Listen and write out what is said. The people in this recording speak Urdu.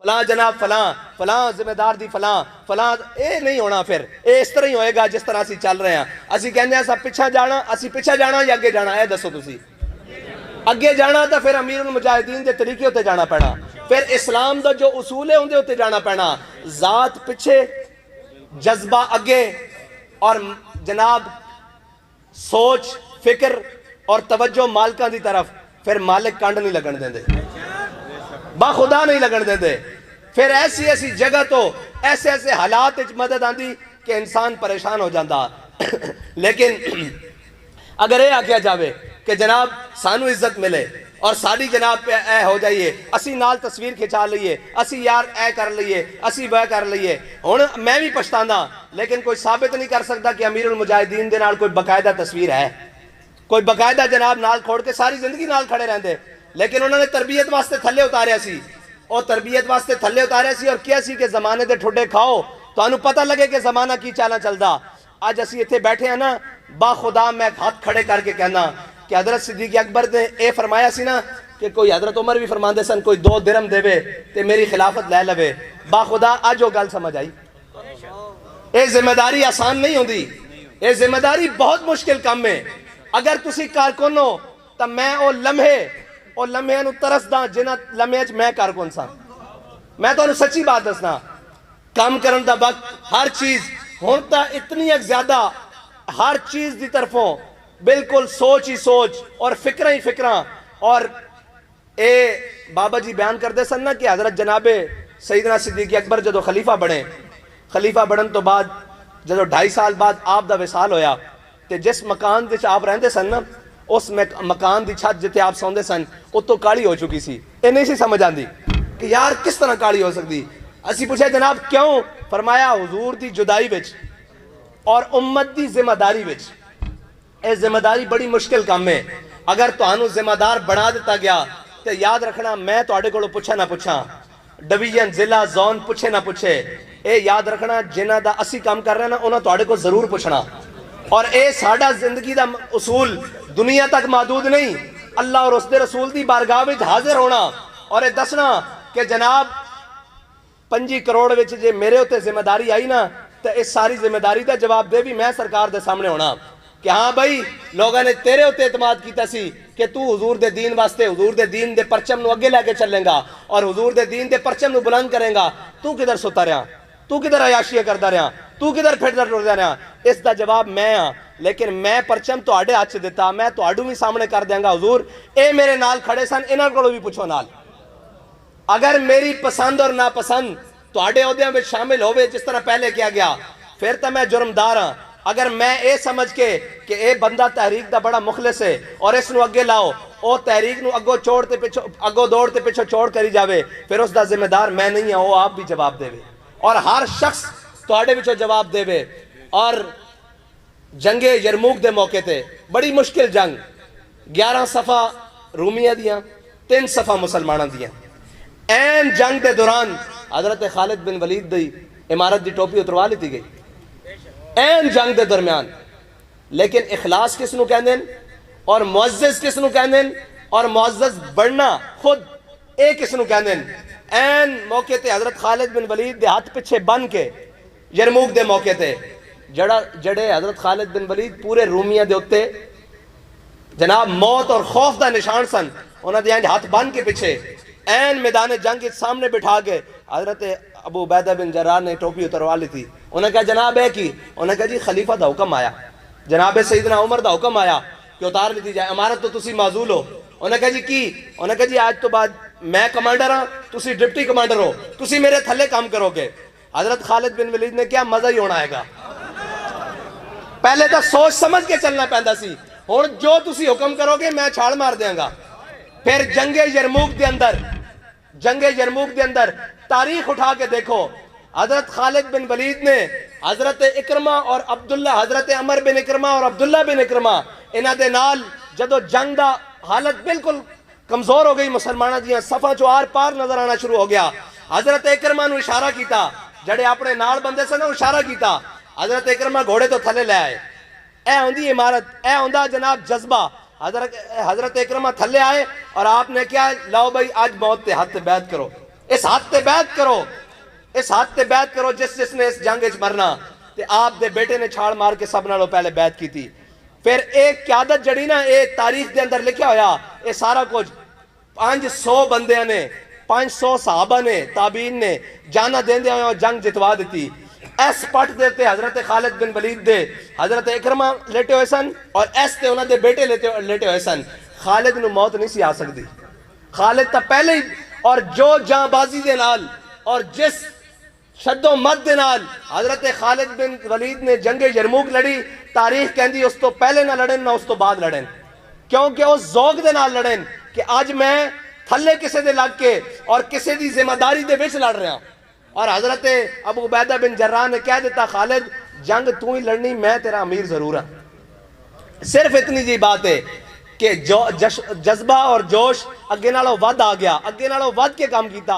فلاں جناب فلاں فلاں ذمہ دار دی فلاں فلاں، اے نہیں ہونا، پھر اے اس طرح ہی ہوئے گا جس طرح اسی چل رہے ہیں. اسی کہنے ہیں سب پیچھے جانا، اسی پیچھے جانا یا اگے جانا؟ اے دسو تسی. اگے جانا تو پھر امیر المجاہدین دے طریقے ہوتے جانا پینا، پھر اسلام دا جو اصول ہے اندے ہوتے جانا پینا. ذات پیچھے، جذبہ اگے، اور جناب سوچ فکر اور توجہ مالکاں دی طرف. پھر مالک کانڈ نہیں لگن دیں دے، با خدا نہیں لگن دیں دے. پھر ایسی ایسی جگہ تو ایسے ایسے حالات اچ مدد آندی کہ انسان پریشان ہو جاندہ. لیکن اگر یہ آکھیا جاوے کہ جناب سانو عزت ملے اور ساری جناب پہ اے ہو جائیے، اسی نال تصویر کھچا لئیے، اسی یار اے کر لئیے، اسی وہ کر لئیے. ہن میں بھی پچھتانا، لیکن کوئی ثابت نہیں کر سکتا کہ امیر المجاہدین دے نال کوئی باقاعدہ تصویر ہے، کوئی باقاعدہ جناب نال کھوڑ کے ساری زندگی نال کھڑے رہندے. لیکن انہوں نے تربیت واسطے تھلے اتاریا سی، اور تربیت واسطے تھلے اتاریا سی، اور کیا سی کہ زمانے دے ٹھڈے کھاؤ تو انہوں پتہ لگے کہ زمانہ کی چالا چلدا. آج اسی اتھے بیٹھے ہیں نا، با خدا میں ہاتھ کھڑے کر کے کہنا کہ حضرت صدیق اکبر نے اے فرمایا سی نا کہ کوئی حضرت عمر بھی فرماندے سن کوئی 2 درہم دے تے میری خلافت لے لوے. با خدا آج وہ گل سمجھ آئی. اے ذمہ داری آسان نہیں ہوندی، اے ذمہ داری بہت مشکل کام ہے. اگر تسی کارکن ہو تو میں او لمحے نو ترس دا جنہ لمحے میں کارکن سا. میں تو انہوں سچی بات دسنا، کام کرن دا وقت ہر چیز ہونتا اتنی ایک زیادہ ہر چیز دی طرفوں بالکل سوچ ہی سوچ اور فکرہ ہی فکرہ. اور اے بابا جی بیان کر دے سن نا کہ حضرت جناب سیدنا صدیق اکبر جدو خلیفہ بڑھن تو بعد جدو 2.5 سال بعد آپ دا وصال ہویا تے جس مکان دے آپ رہندے سن نا، اس مکان دی چھت جتے آپ سوندے سن وہ تو کالی ہو چکی سی. اے نہیں سی سمجھ آندی کہ یار کس طرح کالی ہو سکتی. اسی پوچھے جناب کیوں؟ فرمایا حضور دی جدائی وچ اور امت دی ذمہ داری وچ. اے ذمہ داری بڑی مشکل کام ہے. اگر تہانوں ذمہ دار بنا دیتا گیا تو یاد رکھنا میں تہاڈے کولوں پوچھا نہ پوچھاں، ڈویژن ضلع زون پوچھے نہ پوچھے، اے یاد رکھنا جنہ دا اسی کام کر رہے ہیں نا انہاں تہاڈے کو ضرور پوچھنا. اور اے ساڈا زندگی دا اصول دنیا تک محدود نہیں، اللہ اور اس دے رسول دی بارگاہ وچ حاضر ہونا اور اے دسنا کہ جناب 5 کروڑ وچ جے میرے ہوتے ذمہ داری آئی نا تو اس ساری ذمہ داری دا جواب دے بھی میں سرکار دے سامنے ہونا کہ ہاں بھائی لوگوں نے تیرے ہوتے اعتماد کیتا سی کہ تو حضور دے دین واسطے حضور دے دین دے پرچم نو اگے لے کے چلیں گا اور حضور دے دین دے پرچم نو بلند کریں گا. تو کدھر سوتا رہا، تو کدھر عیاشیاں کردا رہا، تو کدھر پھردا ٹردا رہا؟ اس دا جواب میں ہاں. لیکن میں پرچم تہاڈے ہاتھ چ دیتا، میں تہاڈوں بھی سامنے کر دیاں گا. حضور اے میرے نال کھڑے سن، انہاں کولوں بھی پوچھو نال. اگر میری پسند اور ناپسند تہاڈے عہدیاں وچ شامل ہوئے جس طرح پہلے کیا گیا پھر تو میں جرمدار ہاں. اگر میں اے سمجھ کے کہ اے بندہ تحریک دا بڑا مخلص ہے اور اس نو اگے لاؤ، او تحریک نو اگو دوڑ تے پیچھو چھوڑ کری جاوے، پھر اس دا ذمہ دار میں نہیں ہوں، وہ آپ بھی جواب دے. اور ہر شخص تہاڈے وچوں جواب دے. اور جنگ یرموک دے موقع تے بڑی مشکل جنگ، 11 صفحہ رومیہ دیاں 3 صفحہ مسلمانہ دیاں. این جنگ دے دوران حضرت خالد بن ولید دی امارت دی ٹوپی اتروا لیتی گئی این جنگ دے درمیان. لیکن اخلاص کس نو کہندے اور معزز کس نو کہندے اور معزز بڑھنا خود اے کس نو کہندے؟ این موقع تے حضرت خالد بن ولید دے ہاتھ پچھے بن کے یرموک دے موقع تے جڑے حضرت خالد بن ولید پورے رومیہ دے اتے جناب موت اور خوف دا نشان سن، انہاں دے ہاتھ بن کے پیچھے این میدان جنگ کے سامنے بٹھا کے حضرت ابو عبیدہ بن جراح نے ٹوپی اتروا لی تھی. انہوں نے کہا جناب ہے کی؟ انہوں نے کہا جی خلیفہ دا حکم آیا، جناب سیدنا عمر دا حکم آیا کہ اتار لیتی جائے، امارت تو تسی معزول ہو. انہوں نے کہا جی کی؟ انہوں نے کہا جی آج تو بعد میں کمانڈر ہاں، تسی ڈپٹی کمانڈر ہو، تسی میرے تھلے کام کرو گے. حضرت خالد بن ولید نے کیا مزہ ہی ہونا آئے گا. پہلے تو سوچ سمجھ کے چلنا پہندا سی، ہن جو تسی حکم کرو گے میں چھاڑ مار دیاں گا. پھر جنگ یرموک دے اندر تاریخ اٹھا کے دیکھو، حضرت خالد بن ولید نے حضرت اکرمہ اور عبداللہ، حضرت عمر بن اکرمہ اور عبداللہ بن اکرمہ انہاں دے نال جدو جنگ دا حالت بالکل کمزور ہو گئی، مسلمانہ دیاں صفحہ جو آر پار نظر آنا شروع ہو گیا، حضرت اکرمہ نو اشارہ کیتا، جڑے اپنے نال بندے سے نو اشارہ کیتا، حضرت اکرمہ گھوڑے تو تھلے لے آئے. اے ہوندی عمارت، اے ہوندہ جناب جذبہ. حضرت اکرمہ تھلے آئے اور آپ نے کیا لاؤ بھائی آج موت تے ہاتھ بیعت کرو. اس ہاتھ تے بیعت کرو، اس ہاتھ تے بیعت کرو جس نے اس جنگ وچ مرنا۔ تے آپ دے بیٹے نے چھاڑ مار کے سب نالوں پہلے بیعت کی تھی۔ پھر ایک قیادت جڑی نا، ایک تاریخ دے اندر لکھیا ہویا، یہ سارا کچھ 500 بندیاں نے، 500 صحابہ نے، تابعین نے جانا دیندے ہوئے جنگ جتوا دیتی۔ ایس پٹ دیتے حضرت خالد بن ولید دے حضرت اکرمہ لیٹے ہوئے سن، اور ایس تے انہاں دے بیٹے لیٹے ہوئے سن۔ خالد نو موت نہیں سی آ سکتی، خالد تا پہلے ہی، اور جو جاں بازی دے نال اور جس شد و مد دے نال حضرت خالد بن ولید نے جنگ یرموک لڑی، تاریخ کہندی اس تو پہلے نہ لڑن نہ اس تو بعد لڑن، کیونکہ اس ذوق دے نال لڑن کہ آج میں تھلے کسے دے لگ کے اور کسے دی ذمہ داری دے وچ لڑ رہا۔ اور حضرت ابو عبیدہ بن جراح نے کہہ دیتا، خالد جنگ تو ہی لڑنی، میں تیرا امیر ضرور ہاں۔ صرف اتنی جی بات ہے کہ جذبہ اور جوش اگے نالوں ود آ گیا، اگے نالوں ود کے کام کیتا۔